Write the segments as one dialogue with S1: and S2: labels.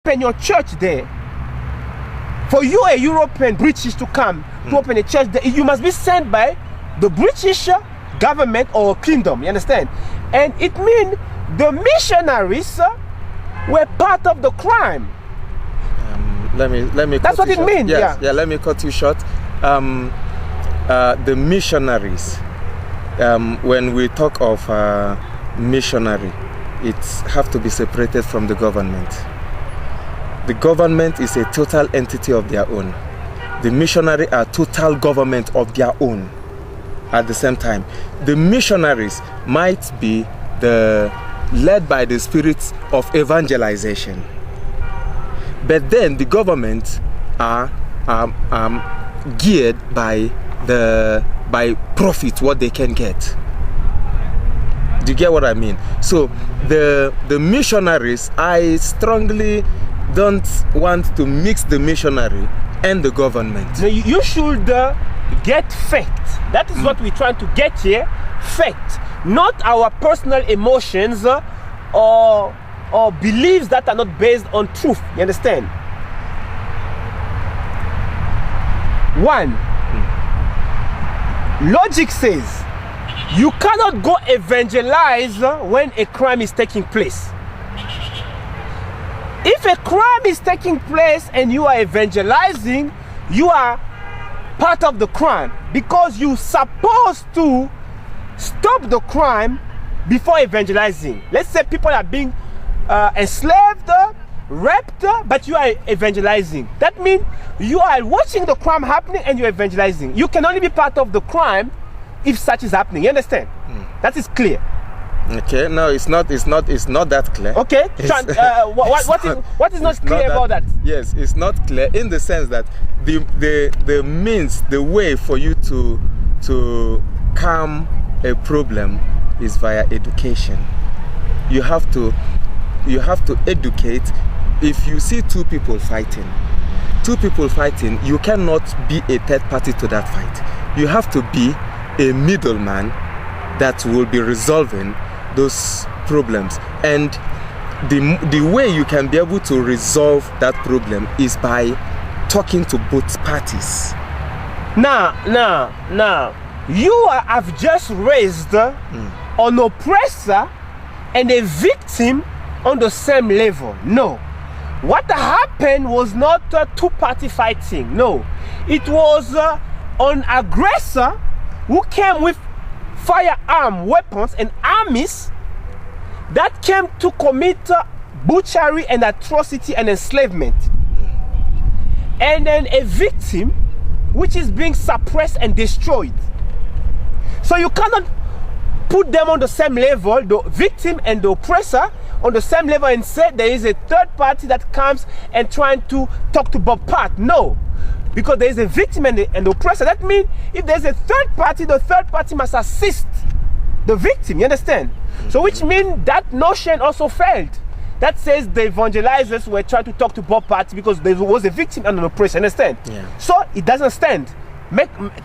S1: open your church there, for you, a European British, to come to open a church there, you must be sent by the British government or kingdom, you understand? And it means the missionaries were part of the crime.
S2: Let me.
S1: That's what it means.
S2: Yes, yeah. Let me cut you short. The missionaries. When we talk of missionary, it have to be separated from the government. The government is a total entity of their own. The missionary are total government of their own. At the same time, the missionaries might be led by the spirits of evangelization, but then the government are geared by profit, what they can get. Do you get what I mean? So the missionaries, I strongly don't want to mix the missionary and the government.
S1: No, you should get fact. That is what we're trying to get here. Fact, not our personal emotions or beliefs that are not based on truth. You understand? One, logic says you cannot go evangelize when a crime is taking place. If a crime is taking place and you are evangelizing, you are part of the crime, because you're supposed to stop the crime before evangelizing. Let's say people are being enslaved, raped, but you are evangelizing. That means you are watching the crime happening and you're evangelizing. You can only be part of the crime if such is happening. You understand? That is clear.
S2: Okay, no, it's not that clear.
S1: Okay, what is not clear about that?
S2: Yes, it's not clear in the sense that the means, the way for you to calm a problem is via education. You have to educate. If you see two people fighting, you cannot be a third party to that fight. You have to be a middleman that will be resolving those problems, and the way you can be able to resolve that problem is by talking to both parties.
S1: Now, you have just raised an oppressor and a victim on the same level. No, what happened was not a two-party fighting. No, it was an aggressor who came with firearm weapons and armies that came to commit butchery and atrocity and enslavement, and then a victim which is being suppressed and destroyed. So you cannot put them on the same level, the victim and the oppressor on the same level, and say there is a third party that comes and trying to talk to both parts. No, because there is a victim and the oppressor. That means if there's a third party, the third party must assist the victim. You understand? So which means that notion also failed. That says the evangelizers were trying to talk to both parties because there was a victim and an oppressor. Understand? Yeah. So it doesn't stand.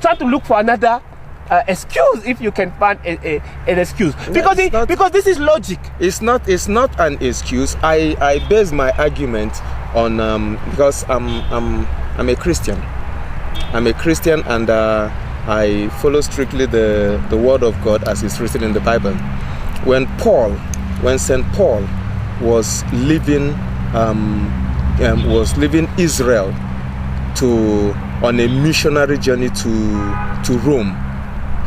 S1: Try to look for another excuse if you can find an excuse, because this is logic. It's not
S2: an excuse. I base my argument on because I'm a Christian. And I follow strictly the word of God as is written in the Bible. When Saint Paul was leaving Israel on a missionary journey to Rome,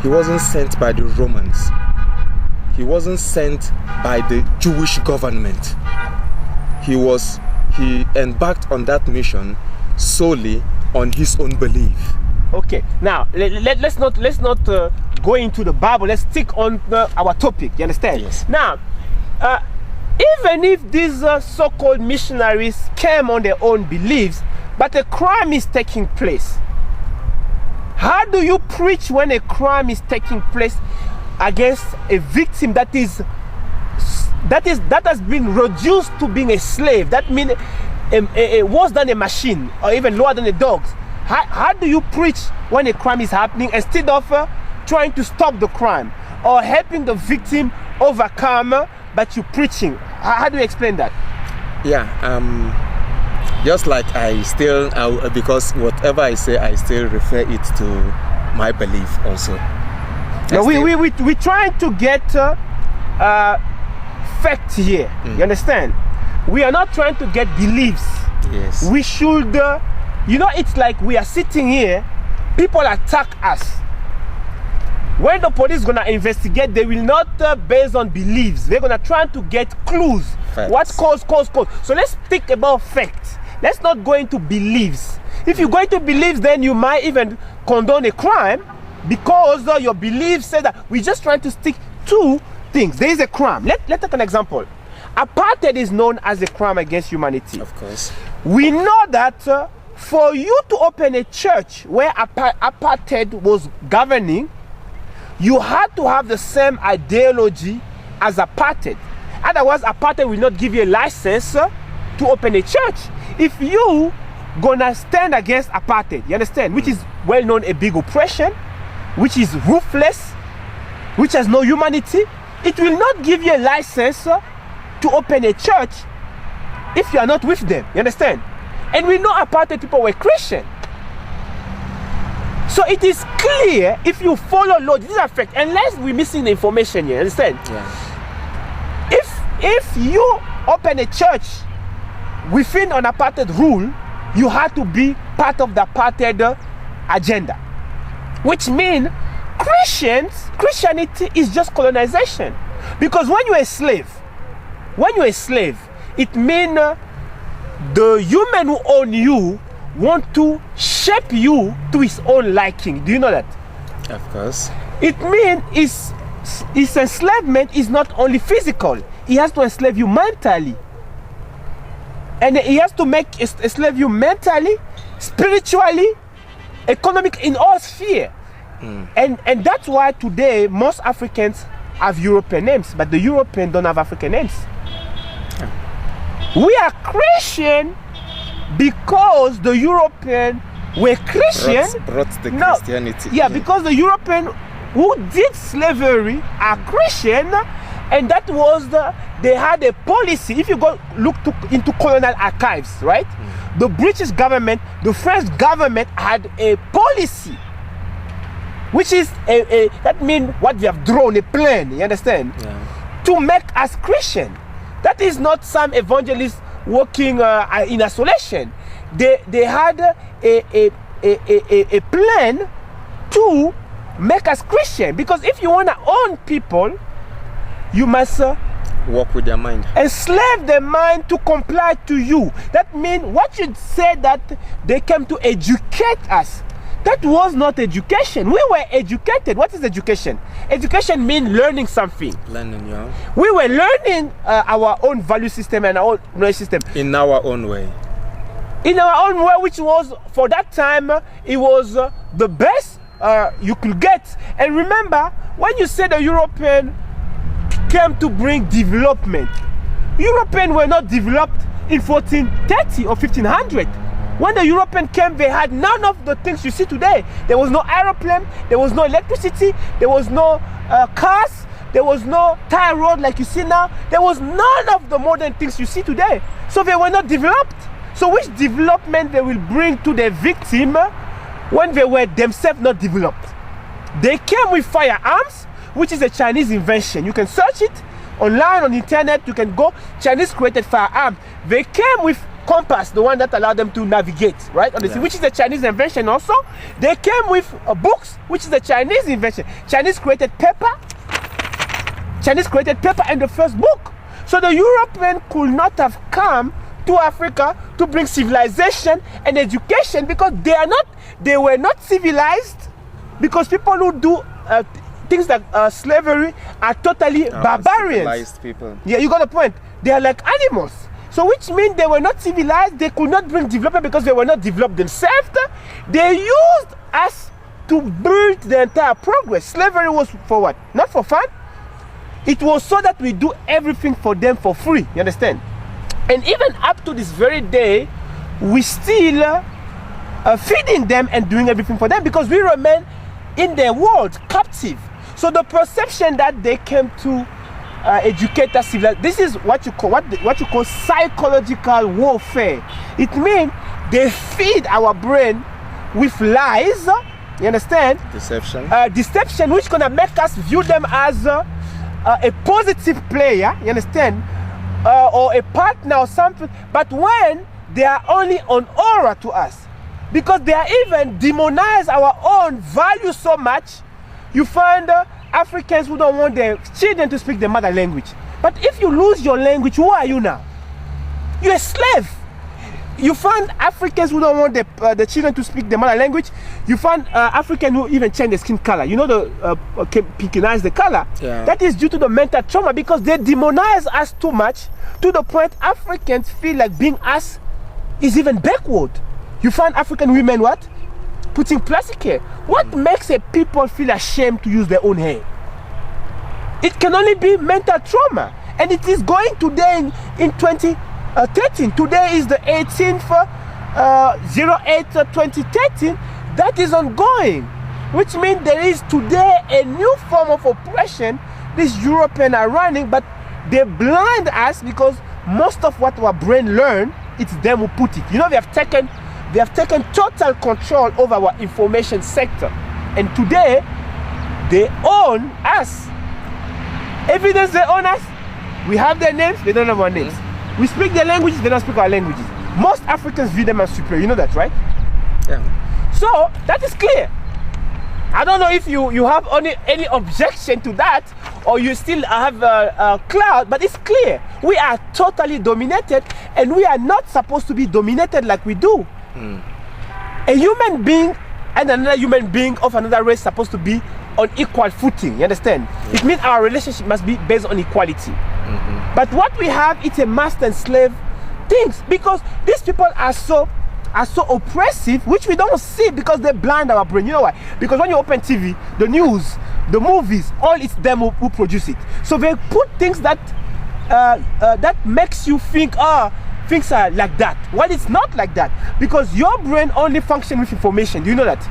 S2: he wasn't sent by the Romans. He wasn't sent by the Jewish government. He embarked on that mission solely on his own belief.
S1: Okay, now let's not go into the Bible. Let's stick on our topic. You understand?
S2: Yes.
S1: Now, even if these so-called missionaries came on their own beliefs, but a crime is taking place, how do you preach when a crime is taking place against a victim that has been reduced to being a slave? That means worse than a machine, or even lower than a dog. How do you preach when a crime is happening instead of trying to stop the crime or helping the victim overcome, but you're preaching? How do you explain that?
S2: Yeah, Just like because whatever I say, I still refer it to my belief also.
S1: Now we trying to get fact here. You understand? We are not trying to get beliefs.
S2: Yes.
S1: We should, it's like we are sitting here, people attack us. When the police is gonna investigate, they will not based on beliefs. They're gonna try to get clues.
S2: Facts.
S1: What cause. So let's think about facts. Let's not go into beliefs. If you go into beliefs, then you might even condone a crime because your beliefs say that we're just trying to stick to things. There is a crime. Let's take an example. Apartheid is known as a crime against humanity.
S2: Of course.
S1: We know that for you to open a church where apartheid was governing, you had to have the same ideology as apartheid. Otherwise, apartheid will not give you a license to open a church. If you gonna stand against apartheid, you understand, which is well known a big oppression, which is ruthless, which has no humanity, it will not give you a license to open a church if you are not with them. You understand? And we know apartheid people were Christian. So it is clear if you follow law, this is a fact, unless we're missing the information here. Understand?
S2: Yeah.
S1: If you open a church within an apartheid rule, you have to be part of the apartheid agenda, which means Christianity is just colonization. Because when you're a slave, it means the human who own you want to shape you to his own liking. Do you know that?
S2: Of course.
S1: It means his enslavement is not only physical. He has to enslave you mentally. And he has to enslave you mentally, spiritually, economic, in all spheres. And that's why today most Africans have European names, but the Europeans don't have African names. We are Christian because the European were Christian.
S2: Brought the Christianity.
S1: Yeah, because the European who did slavery are Christian, and that was they had a policy. If you go look into colonial archives, right? The British government, the French government had a policy, which is that means what we have drawn a plan. You understand?
S2: Yeah.
S1: To make us Christian. That is not some evangelist working in isolation. They had a plan to make us Christian, because if you want to own people, you must
S2: work with their mind,
S1: enslave their mind to comply to you. That means what you say that they came to educate us. That was not education. We were educated. What is education? Education means learning something.
S2: Learning, yeah.
S1: We were learning our own value system and our own knowledge system.
S2: In our own way.
S1: In our own way, which was, for that time, it was the best you could get. And remember, when you say the European came to bring development, Europeans were not developed in 1430 or 1500. When the European came, they had none of the things you see today. There was no aeroplane, there was no electricity, there was no cars, there was no tire road like you see now. There was none of the modern things you see today. So they were not developed. So which development they will bring to the victim when they were themselves not developed? They came with firearms, which is a Chinese invention. You can search it online on internet. You can go. Chinese created firearms. They came with compass, the one that allowed them to navigate, right, on the sea, which is a Chinese invention also. They came with books, which is a Chinese invention. Chinese created paper. Chinese created paper and the first book. So the European could not have come to Africa to bring civilization and education, because they were not civilized, because people who do things like slavery are totally barbarians.
S2: People.
S1: Yeah, you got the point. They are like animals. So which means they were not civilized, they could not bring development because they were not developed themselves. They used us to build the entire progress. Slavery was for what? Not for fun. It was so that we do everything for them for free. You understand? And even up to this very day, we still feeding them and doing everything for them, because we remain in their world captive. So the perception that they came to educated civilization. This is what you call psychological warfare. It means they feed our brain with lies. You understand?
S2: Deception.
S1: Deception, which gonna make us view them as a positive player. You understand? Or a partner or something. But when they are only on aura to us, because they are even demonize our own values so much, you find Africans who don't want their children to speak their mother language. But if you lose your language, who are you now? You're a slave. You find Africans who don't want the children to speak their mother language. You find Africans who even change their skin color. You know, pinkinize the color.
S2: Yeah.
S1: That is due to the mental trauma, because they demonize us too much to the point Africans feel like being us is even backward. You find African women what? Putting plastic hair. What makes a people feel ashamed to use their own hair? It can only be mental trauma, and it is going today in 2013. Today is the 18th 08/2013. That is ongoing, which means there is today a new form of oppression these Europeans are running, but they blind us because most of what our brain learn, it's them who put it. You know, they have taken total control over our information sector, and today they own us. Evidence they own us. We have their names, they don't have our names. We speak their languages, they don't speak our languages. Most Africans view them as superior. You know that, right?
S2: Yeah.
S1: So that is clear. I don't know if you have any objection to that, or you still have a cloud, but it's clear. We are totally dominated, and we are not supposed to be dominated like we do. A human being and another human being of another race supposed to be on equal footing. You understand? Yeah. It means our relationship must be based on equality. But what we have, it's a master and slave things, because these people are so oppressive, which we don't see because they blind our brain. You know why? Because when you open TV, the news, the movies, all it's them who produce it. So they put things that that makes you think, things are like that. Well, it's not like that, because your brain only functions with information. Do you know that?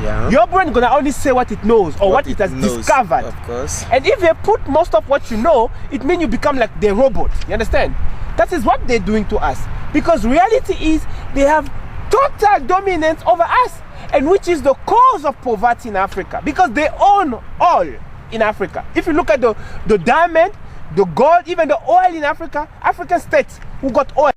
S2: Yeah.
S1: Your brain gonna only say what it knows or what it has discovered.
S2: Of course.
S1: And if they put most of what you know, it means you become like the robot. You understand? That is what they're doing to us. Because reality is they have total dominance over us, and which is the cause of poverty in Africa, because they own all in Africa. If you look at the diamond, the gold, even the oil in Africa, African states who got oil.